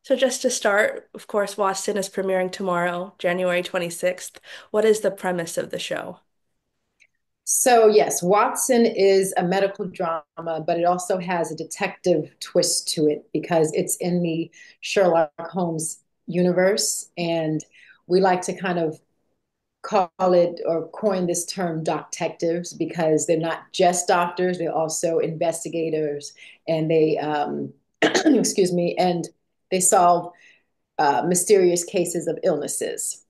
So just to start, of course, Watson is premiering tomorrow, January 26th. What is the premise of the show? So, yes, Watson is a medical drama, but it also has a detective twist to it because it's in the Sherlock Holmes universe. And we like to kind of call it or coin this term detectives because they're not just doctors, they're also investigators and excuse me, and they solve mysterious cases of illnesses.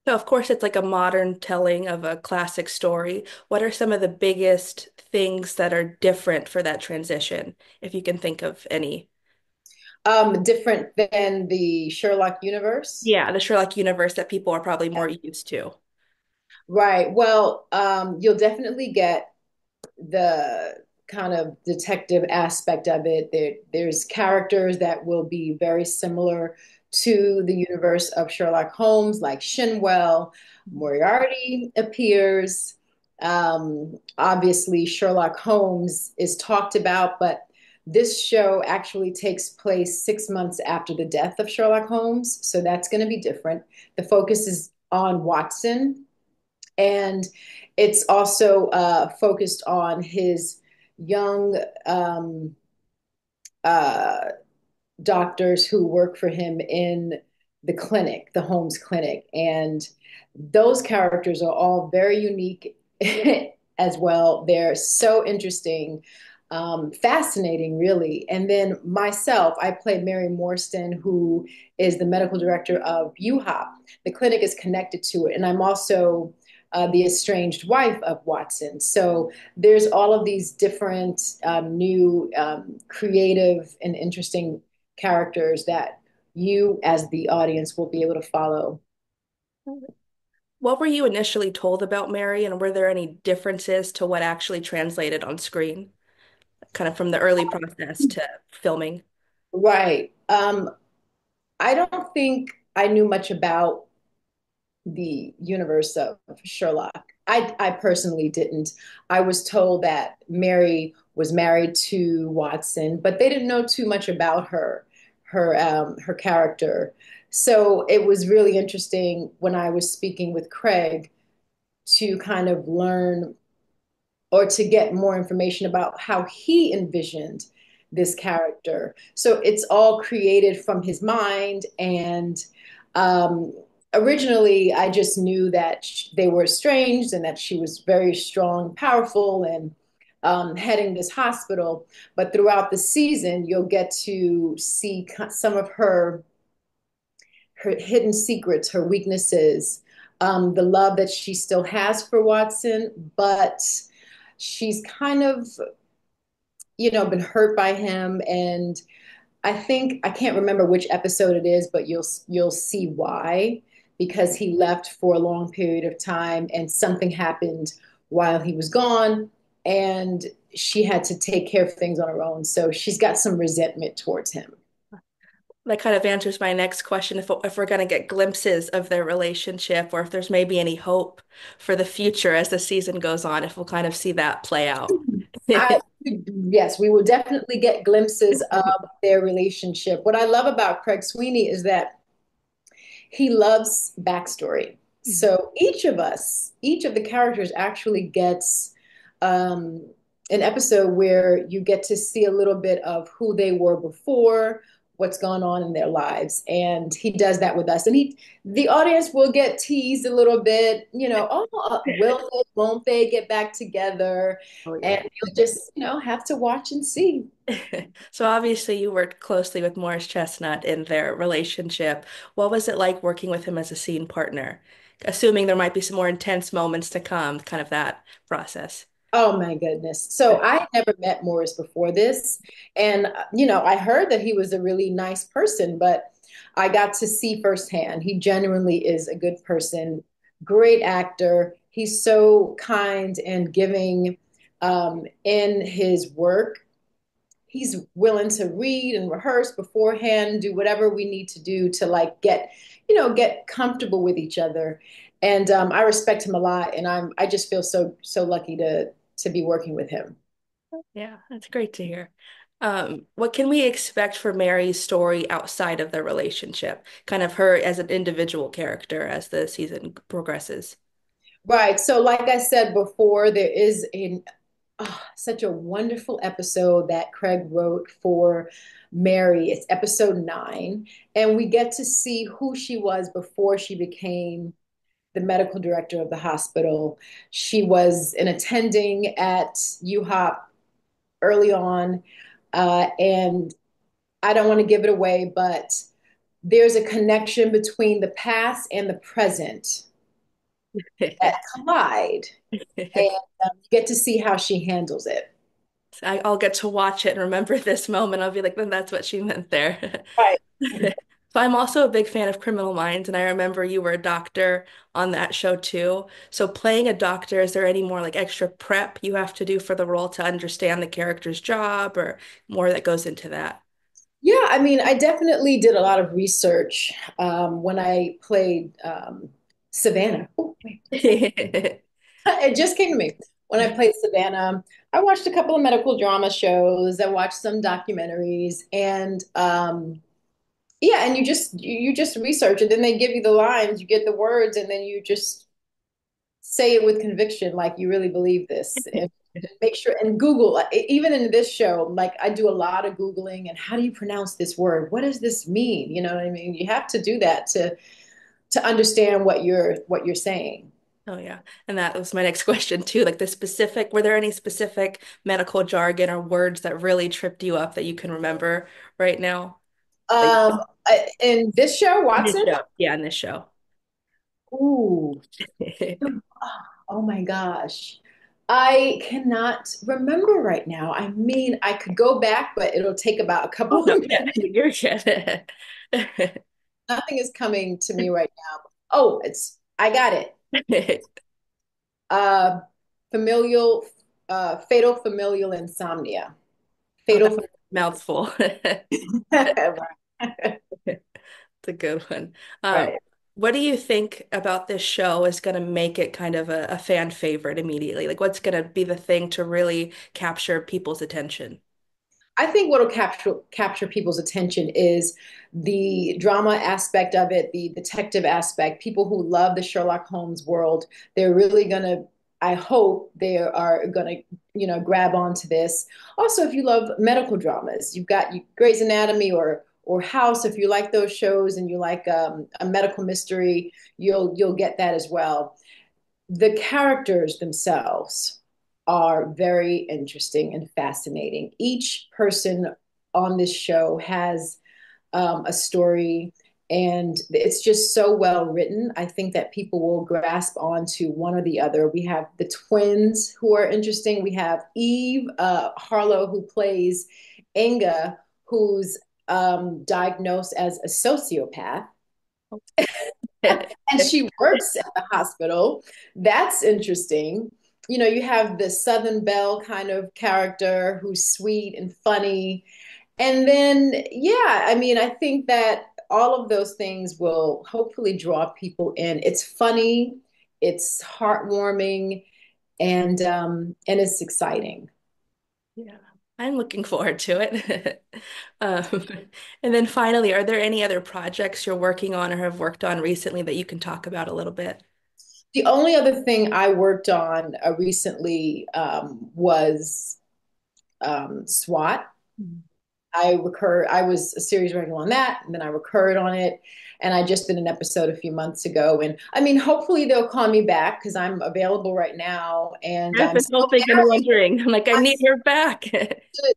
So, of course, it's like a modern telling of a classic story. What are some of the biggest things that are different for that transition, if you can think of any? Different than the Sherlock universe. Yeah, the Sherlock universe that people are probably more used to. Right. Well, you'll definitely get the kind of detective aspect of it. There's characters that will be very similar to the universe of Sherlock Holmes, like Shinwell, Moriarty appears. Obviously, Sherlock Holmes is talked about, but this show actually takes place 6 months after the death of Sherlock Holmes. So that's going to be different. The focus is on Watson and it's also focused on his young uh, doctors who work for him in the clinic, the Holmes Clinic. And those characters are all very unique as well. They're so interesting, fascinating, really. And then myself, I play Mary Morstan, who is the medical director of UHOP. The clinic is connected to it. And I'm also the estranged wife of Watson. So there's all of these different new creative and interesting characters that you, as the audience, will be able to follow. What were you initially told about Mary, and were there any differences to what actually translated on screen, kind of from the early process to filming? Right. I don't think I knew much about the universe of Sherlock. I personally didn't. I was told that Mary was married to Watson, but they didn't know too much about her character. So it was really interesting when I was speaking with Craig to kind of learn or to get more information about how he envisioned this character. So it's all created from his mind. And um, originally, I just knew that they were estranged and that she was very strong, powerful, and heading this hospital. But throughout the season, you'll get to see some of her hidden secrets, her weaknesses, the love that she still has for Watson, but she's kind of, been hurt by him. And I think I can't remember which episode it is, but you'll see why, because he left for a long period of time and something happened while he was gone, and she had to take care of things on her own. So she's got some resentment towards him. That kind of answers my next question. If we're going to get glimpses of their relationship, or if there's maybe any hope for the future as the season goes on, if we'll kind of see that play out. I, yes, we will definitely get glimpses of their relationship. What I love about Craig Sweeney is that he loves backstory. So each of us, each of the characters actually gets um, an episode where you get to see a little bit of who they were before, what's gone on in their lives, and he does that with us. And the audience will get teased a little bit, oh, will they, won't they get back together? Oh And yeah. you'll just, have to watch and see. So obviously you worked closely with Morris Chestnut in their relationship. What was it like working with him as a scene partner? Assuming there might be some more intense moments to come, kind of that process. Oh my goodness. So I had never met Morris before this. And, I heard that he was a really nice person, but I got to see firsthand. He genuinely is a good person, great actor. He's so kind and giving in his work. He's willing to read and rehearse beforehand, do whatever we need to do to like get comfortable with each other. And I respect him a lot, and I just feel so lucky to be working with him. Yeah, that's great to hear. What can we expect for Mary's story outside of the relationship? Kind of her as an individual character as the season progresses. Right. So, like I said before, there is such a wonderful episode that Craig wrote for Mary. It's episode 9, and we get to see who she was before she became the medical director of the hospital. She was an attending at UHOP early on, and I don't want to give it away, but there's a connection between the past and the present that collide, and you get to see how she handles it. I'll get to watch it and remember this moment. I'll be like, then that's what she meant there. Right. So I'm also a big fan of Criminal Minds, and I remember you were a doctor on that show too. So playing a doctor, is there any more like extra prep you have to do for the role to understand the character's job or more that goes into that? Yeah, I mean, I definitely did a lot of research when I played Savannah. Oh, wait, what's that? It just came to me. When I played Savannah, I watched a couple of medical drama shows. I watched some documentaries, and yeah, and you just research it. Then they give you the lines, you get the words, and then you just say it with conviction, like you really believe this, and make sure and Google. Even in this show, like I do a lot of Googling and how do you pronounce this word? What does this mean? You know what I mean? You have to do that to understand what you're saying. Oh yeah. And that was my next question too. Like were there any specific medical jargon or words that really tripped you up that you can remember right now? Like In this show, in this Watson. show. Yeah, in this show. Ooh, oh my gosh. I cannot remember right now. I mean, I could go back, but it'll take about a couple Oh of no, minutes. yeah, you're good. Nothing is coming to me right now. Oh, I got it. Uh, familial, fatal familial insomnia. Oh, Fatal. that's a mouthful. Right. It's a good one. Um, Right. what do you think about this show is going to make it kind of a fan favorite immediately? Like, what's going to be the thing to really capture people's attention? I think what will capture people's attention is the drama aspect of it, the detective aspect. People who love the Sherlock Holmes world, they're really gonna. I hope they are gonna, grab onto this. Also, if you love medical dramas, you've got Grey's Anatomy or House. If you like those shows and you like a medical mystery, you'll get that as well. The characters themselves are very interesting and fascinating. Each person on this show has a story, and it's just so well written. I think that people will grasp onto one or the other. We have the twins who are interesting. We have Eve Harlow, who plays Inga, who's diagnosed as a sociopath and she works at the hospital. That's interesting. You have the Southern Belle kind of character who's sweet and funny. And then, yeah, I mean, I think that all of those things will hopefully draw people in. It's funny, it's heartwarming, and it's exciting. Yeah, I'm looking forward to it. Um, and then finally, are there any other projects you're working on or have worked on recently that you can talk about a little bit? The only other thing I worked on recently was SWAT. I was a series regular on that, and then I recurred on it. And I just did an episode a few months ago. And I mean, hopefully they'll call me back because I'm available right now and I've I'm been still hoping and wondering. I'm like, I need her back.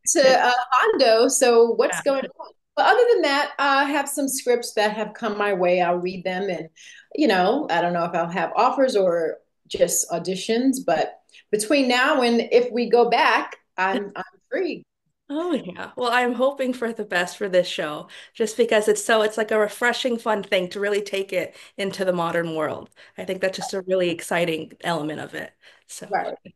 to Hondo. So what's Yeah. going on? But other than that, I have some scripts that have come my way. I'll read them and, I don't know if I'll have offers or just auditions, but between now and if we go back, I'm free. Oh yeah. Well, I'm hoping for the best for this show, just because it's like a refreshing, fun thing to really take it into the modern world. I think that's just a really exciting element of it. So. Right.